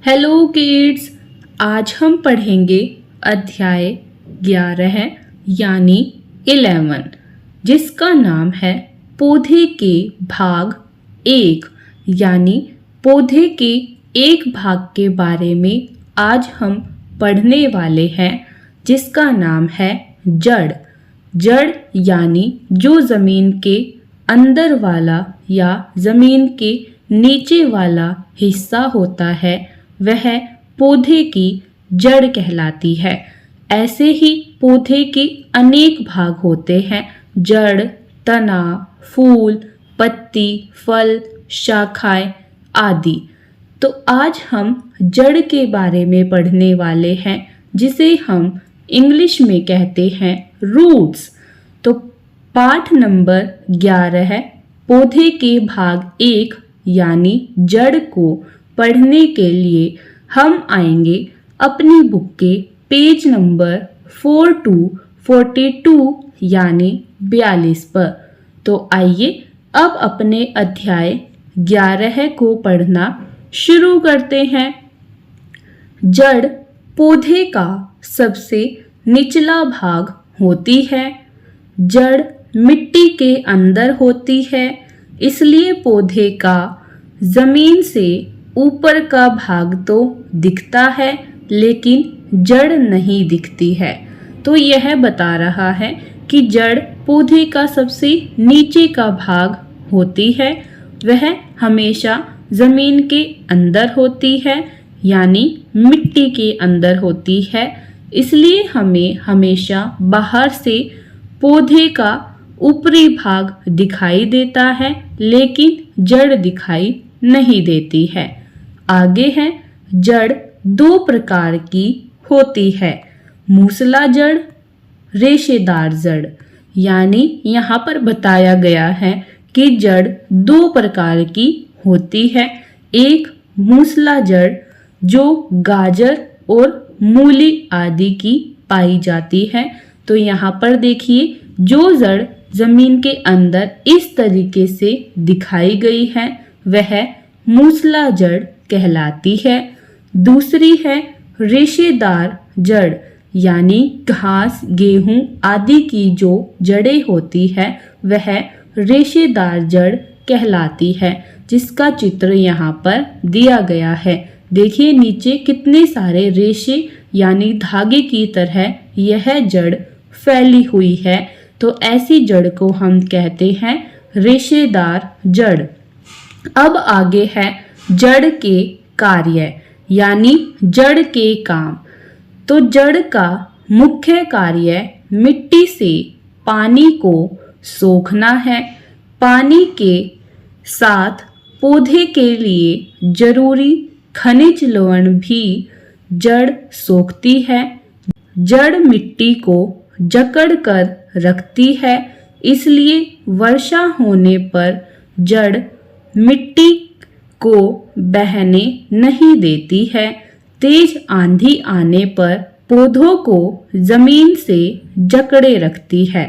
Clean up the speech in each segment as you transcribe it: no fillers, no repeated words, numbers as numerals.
Hello kids, आज हम पढ़ेंगे अध्याय 11 यानी 11 जिसका नाम है पौधे के भाग 1 यानी पौधे के एक भाग के बारे में आज हम पढ़ने वाले हैं जिसका नाम है जड़। जड़ यानी जो ज़मीन के अंदर वाला या ज़मीन के नीचे वाला हिस्सा होता है वह पौधे की जड़ कहलाती है। ऐसे ही पौधे के अनेक भाग होते हैं, जड़, तना, फूल, पत्ती, फल, शाखाएं आदि। तो आज हम जड़ के बारे में पढ़ने वाले हैं जिसे हम इंग्लिश में कहते हैं रूट्स। तो पाठ नंबर 11 है पौधे के भाग 1 यानी जड़ को पढ़ने के लिए हम आएंगे अपनी बुक के पेज नंबर 4 to 42 यानी 42 पर। तो आइए अब अपने अध्याय 11 को पढ़ना शुरू करते हैं। जड़ पौधे का सबसे निचला भाग होती है। जड़ मिट्टी के अंदर होती है, इसलिए पौधे का जमीन से ऊपर का भाग तो दिखता है लेकिन जड़ नहीं दिखती है। तो यह बता रहा है कि जड़ पौधे का सबसे नीचे का भाग होती है। वह हमेशा जमीन के अंदर होती है यानी मिट्टी के अंदर होती है, इसलिए हमें हमेशा बाहर से पौधे का ऊपरी भाग दिखाई देता है लेकिन जड़ दिखाई नहीं देती है। आगे है जड़ दो प्रकार की होती है, मूसला जड़, रेशेदार जड़। यानी यहाँ पर बताया गया है कि जड़ दो प्रकार की होती है। एक मूसला जड़ जो गाजर और मूली आदि की पाई जाती है। तो यहाँ पर देखिए जो जड़ जमीन के अंदर इस तरीके से दिखाई गई है वह मूसला जड़ कहलाती है। दूसरी है रेशेदार जड़ यानी घास, गेहूं आदि की जो जड़ें होती है वह रेशेदार जड़ कहलाती है, जिसका चित्र यहाँ पर दिया गया है। देखिए नीचे कितने सारे रेशे यानी धागे की तरह यह जड़ फैली हुई है। तो ऐसी जड़ को हम कहते हैं रेशेदार जड़। अब आगे है जड़ के कार्य यानी जड़ के काम। तो जड़ का मुख्य कार्य मिट्टी से पानी को सोखना है। पानी के साथ पौधे के लिए जरूरी खनिज लवण भी जड़ सोखती है। जड़ मिट्टी को जकड़ कर रखती है, इसलिए वर्षा होने पर जड़ मिट्टी को बहने नहीं देती है। तेज आंधी आने पर पौधों को जमीन से जकड़े रखती है।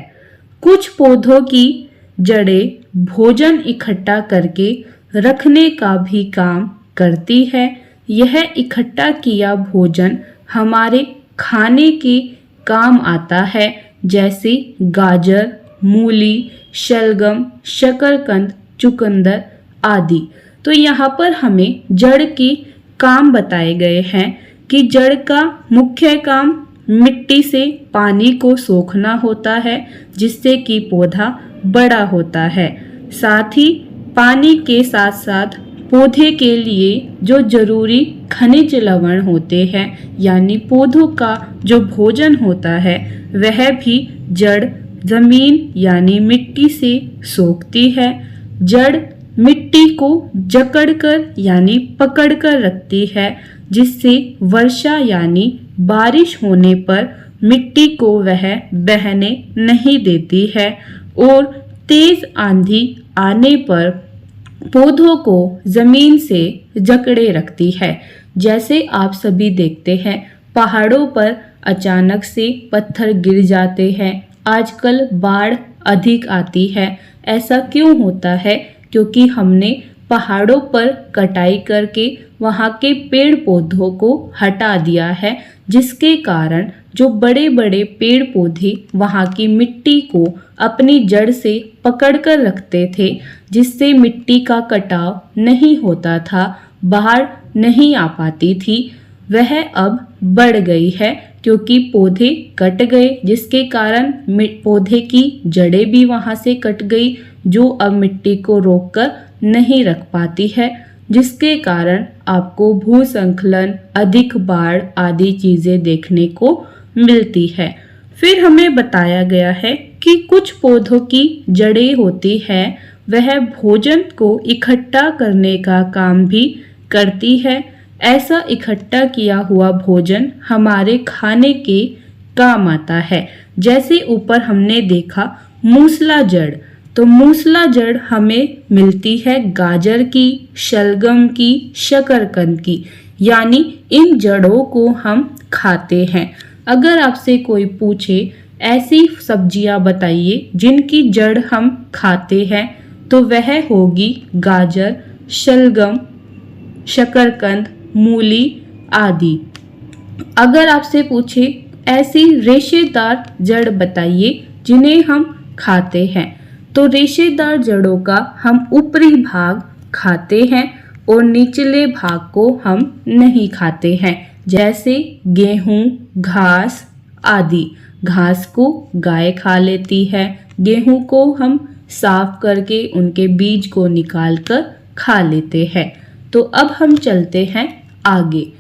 कुछ पौधों की जड़ें भोजन इकट्ठा करके रखने का भी काम करती है। यह इकट्ठा किया भोजन हमारे खाने के काम आता है, जैसे गाजर, मूली, शलगम, शकरकंद, चुकंदर आदि। तो यहाँ पर हमें जड़ के काम बताए गए हैं कि जड़ का मुख्य काम मिट्टी से पानी को सोखना होता है जिससे कि पौधा बड़ा होता है। साथ ही पानी के साथ साथ पौधे के लिए जो जरूरी खनिज लवण होते हैं यानी पौधों का जो भोजन होता है वह भी जड़ जमीन यानी मिट्टी से सोखती है। जड़ मिट्टी को जकड़कर यानी पकड़कर रखती है, जिससे वर्षा यानी बारिश होने पर मिट्टी को वह बहने नहीं देती है और तेज आंधी आने पर पौधों को जमीन से जकड़े रखती है। जैसे आप सभी देखते हैं पहाड़ों पर अचानक से पत्थर गिर जाते हैं, आजकल बाढ़ अधिक आती है। ऐसा क्यों होता है? क्योंकि हमने पहाड़ों पर कटाई करके वहाँ के पेड़ पौधों को हटा दिया है, जिसके कारण जो बड़े बड़े पेड़ पौधे वहाँ की मिट्टी को अपनी जड़ से पकड़ कर रखते थे, जिससे मिट्टी का कटाव नहीं होता था, बाहर नहीं आ पाती थी, वह अब बढ़ गई है क्योंकि पौधे कट गए, जिसके कारण पौधे की जड़ें भी वहाँ से कट गई, जो अब मिट्टी को रोककर नहीं रख पाती है, जिसके कारण आपको भूस्खलन, अधिक बाढ़ आदि चीजें देखने को मिलती है। फिर हमें बताया गया है कि कुछ पौधों की जड़ें होती है, वह भोजन को इकट्ठा करने का काम भी करती है। ऐसा इकट्ठा किया हुआ भोजन हमारे खाने के काम आता है। जैसे ऊपर हमने देखा मूसला जड़, तो मूसला जड़ हमें मिलती है गाजर की, शलगम की, शकरकंद की, यानी इन जड़ों को हम खाते हैं। अगर आपसे कोई पूछे ऐसी सब्जियां बताइए जिनकी जड़ हम खाते हैं, तो वह होगी गाजर, शलगम, शकरकंद, मूली आदि। अगर आपसे पूछे ऐसी रेशेदार जड़ बताइए जिन्हें हम खाते हैं, तो रेशेदार जड़ों का हम ऊपरी भाग खाते हैं और निचले भाग को हम नहीं खाते हैं। जैसे गेहूं, घास आदि। घास को गाय खा लेती है, गेहूं को हम साफ करके उनके बीज को निकालकर खा लेते हैं। तो अब हम चलते हैं आगे।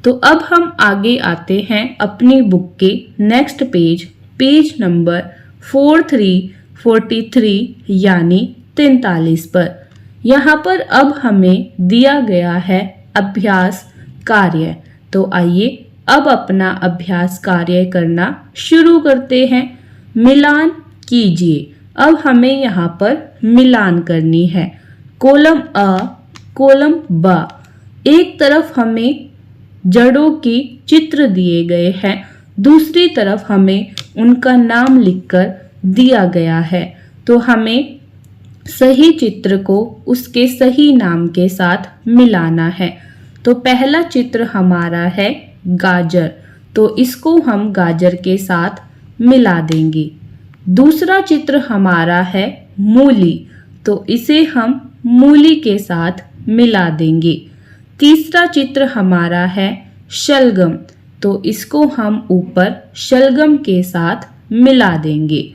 तो अब हम आगे आते हैं अपनी बुक के नेक्स्ट पेज नंबर 43 यानी 43 पर। यहाँ पर अब हमें दिया गया है अभ्यास कार्य। तो आइए अब अपना अभ्यास कार्य करना शुरू करते हैं। मिलान कीजिए। अब हमें यहाँ पर मिलान करनी है। कॉलम अ, कॉलम ब। एक तरफ हमें जड़ों के चित्र दिए गए हैं, दूसरी तरफ हमें उनका नाम लिखकर दिया गया है। तो हमें सही चित्र को उसके सही नाम के साथ मिलाना है। तो पहला चित्र हमारा है गाजर, तो इसको हम गाजर के साथ मिला देंगे। दूसरा चित्र हमारा है मूली, तो इसे हम मूली के साथ मिला देंगे। तीसरा चित्र हमारा है शलगम, तो इसको हम ऊपर शलगम के साथ मिला देंगे।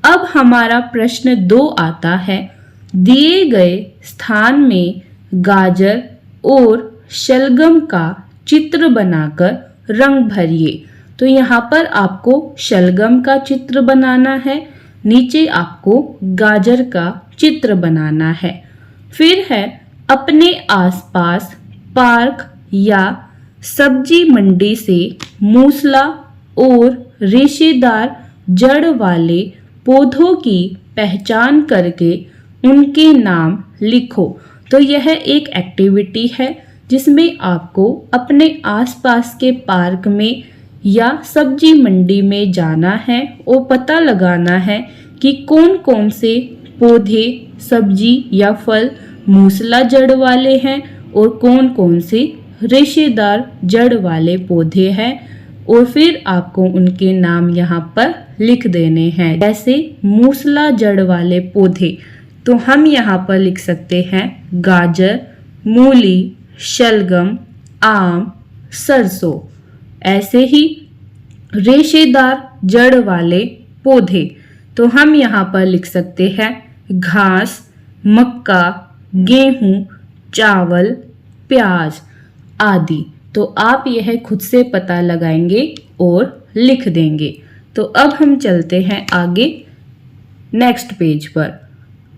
अब हमारा प्रश्न 2 आता है, दिए गए स्थान में गाजर और शलगम का चित्र बनाकर रंग भरिए। तो यहाँ पर आपको शलगम का चित्र बनाना है, नीचे आपको गाजर का चित्र बनाना है। फिर है अपने आसपास पार्क या सब्जी मंडी से मूसला और रेशेदार जड़ वाले पौधों की पहचान करके उनके नाम लिखो। तो यह एक एक्टिविटी है जिसमें आपको अपने आसपास के पार्क में या सब्जी मंडी में जाना है और पता लगाना है कि कौन कौन से पौधे, सब्जी या फल मूसला जड़ वाले हैं और कौन कौन से रेशेदार जड़ वाले पौधे हैं, और फिर आपको उनके नाम यहाँ पर लिख देने हैं। जैसे मूसला जड़ वाले पौधे, तो हम यहाँ पर लिख सकते हैं गाजर, मूली, शलगम, आम, सरसों। ऐसे ही रेशेदार जड़ वाले पौधे, तो हम यहाँ पर लिख सकते हैं घास, मक्का, गेहूं, चावल, प्याज आदि। तो आप यह खुद से पता लगाएंगे और लिख देंगे। तो अब हम चलते हैं आगे नेक्स्ट पेज पर।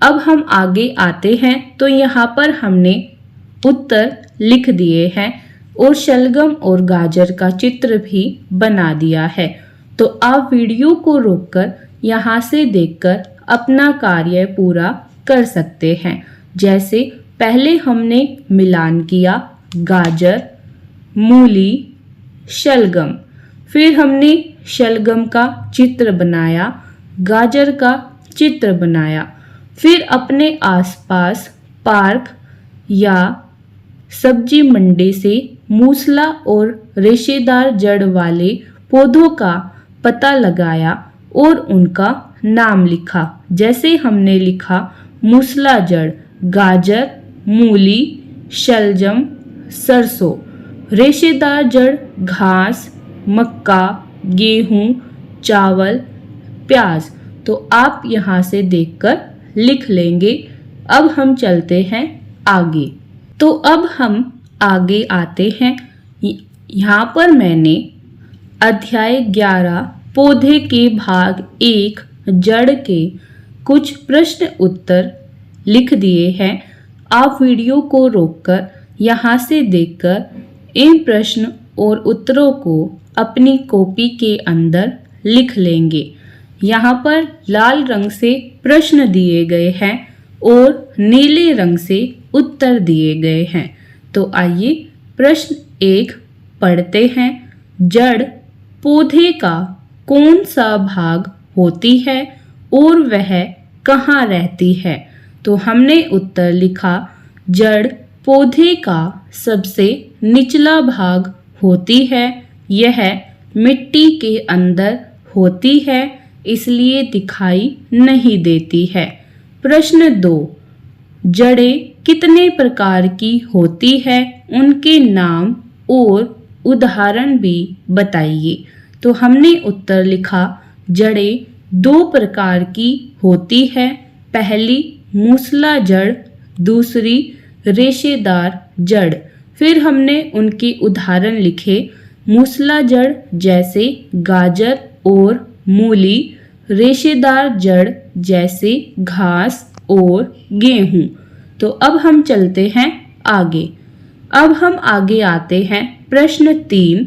अब हम आगे आते हैं, तो यहाँ पर हमने उत्तर लिख दिए हैं और शलगम और गाजर का चित्र भी बना दिया है। तो आप वीडियो को रोककर यहाँ से देखकर अपना कार्य पूरा कर सकते हैं। जैसे पहले हमने मिलान किया गाजर, मूली, शलगम, फिर हमने शलगम का चित्र बनाया, गाजर का चित्र बनाया, फिर अपने आसपास पार्क या सब्जी मंडी से मूसला और रेशेदार जड़ वाले पौधों का पता लगाया और उनका नाम लिखा। जैसे हमने लिखा मूसला जड़, गाजर, मूली, शलजम, सरसों। रेशेदार जड़ घास, मक्का, गेहूं, चावल, प्याज। तो आप यहाँ से देखकर लिख लेंगे। अब हम चलते हैं आगे। तो अब हम आगे आते हैं। यहाँ पर मैंने अध्याय 11 पौधे के भाग 1 जड़ के कुछ प्रश्न उत्तर लिख दिए हैं। आप वीडियो को रोककर यहाँ से देखकर इन प्रश्न और उत्तरों को अपनी कॉपी के अंदर लिख लेंगे। यहाँ पर लाल रंग से प्रश्न दिए गए हैं और नीले रंग से उत्तर दिए गए हैं। तो आइए प्रश्न 1 पढ़ते हैं। जड़ पौधे का कौन सा भाग होती है और वह कहाँ रहती है? तो हमने उत्तर लिखा जड़ पौधे का सबसे निचला भाग होती है। यह मिट्टी के अंदर होती है, इसलिए दिखाई नहीं देती है। प्रश्न 2, जड़ें कितने प्रकार की होती है? उनके नाम और उदाहरण भी बताइए। तो हमने उत्तर लिखा जड़ें 2 प्रकार की होती है। पहली मूसला जड़, दूसरी रेशेदार जड़। फिर हमने उनके उदाहरण लिखे। मूसला जड़ जैसे गाजर और मूली, रेशेदार जड़ जैसे घास और गेहूं। तो अब हम चलते हैं आगे। अब हम आगे आते हैं। प्रश्न 3,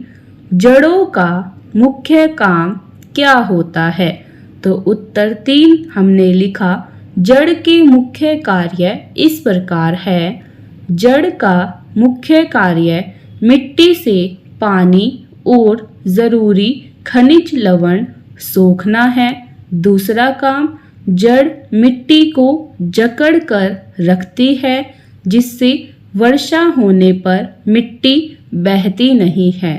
जड़ों का मुख्य काम क्या होता है? तो उत्तर 3 हमने लिखा जड़ के मुख्य कार्य इस प्रकार है। जड़ का मुख्य कार्य मिट्टी से पानी और जरूरी खनिज लवण सोखना है। दूसरा काम, जड़ मिट्टी को जकड़ कर रखती है, जिससे वर्षा होने पर मिट्टी बहती नहीं है।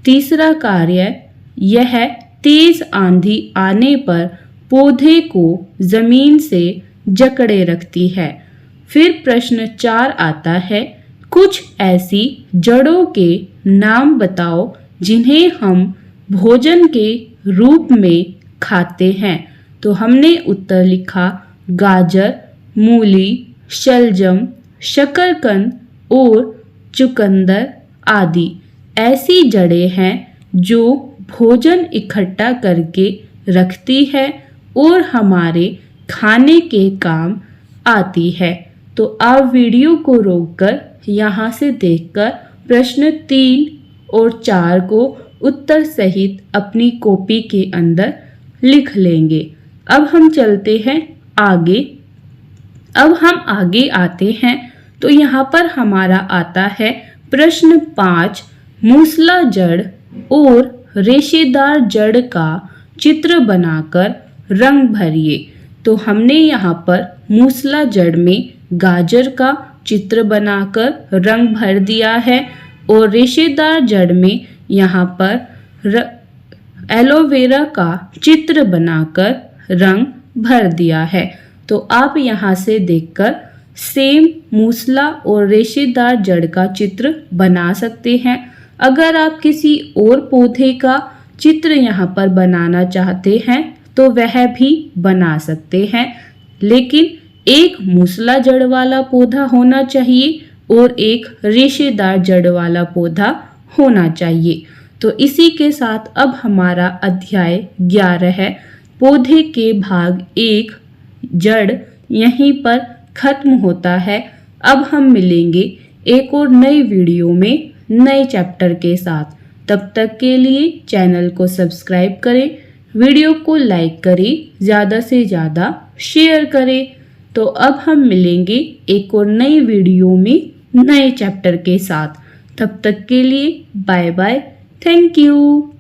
तीसरा कार्य, यह तेज आंधी आने पर पौधे को जमीन से जकड़े रखती है। फिर प्रश्न 4 आता है, कुछ ऐसी जड़ों के नाम बताओ जिन्हें हम भोजन के रूप में खाते हैं। तो हमने उत्तर लिखा गाजर, मूली, शलजम, शकरकंद और चुकंदर आदि ऐसी जड़ें हैं जो भोजन इकट्ठा करके रखती है और हमारे खाने के काम आती है। तो आप वीडियो को रोककर यहाँ से देखकर प्रश्न 3 और 4 को उत्तर सहित अपनी कॉपी के अंदर लिख लेंगे। अब हम चलते हैं आगे। अब हम आगे आते हैं तो यहाँ पर हमारा आता है प्रश्न 5, मूसला जड़ और रेशेदार जड़ का चित्र बनाकर रंग भरिए। तो हमने यहाँ पर मूसला जड़ में गाजर का चित्र बनाकर रंग भर दिया है और रेशेदार जड़ में यहाँ पर एलोवेरा का चित्र बनाकर रंग भर दिया है। तो आप यहाँ से देखकर सेम मूसला और रेशेदार जड़ का चित्र बना सकते हैं। अगर आप किसी और पौधे का चित्र यहाँ पर बनाना चाहते हैं तो वह भी बना सकते हैं, लेकिन एक मूसला जड़ वाला पौधा होना चाहिए और एक रेशेदार जड़ वाला पौधा होना चाहिए। तो इसी के साथ अब हमारा अध्याय 11 है पौधे के भाग 1 जड़ यहीं पर खत्म होता है। अब हम मिलेंगे एक और नई वीडियो में नए चैप्टर के साथ। तब तक के लिए चैनल को सब्सक्राइब करें, वीडियो को लाइक करें, ज़्यादा से ज़्यादा शेयर करें। तो अब हम मिलेंगे एक और नई वीडियो में नए चैप्टर के साथ। तब तक के लिए बाय बाय, थैंक यू।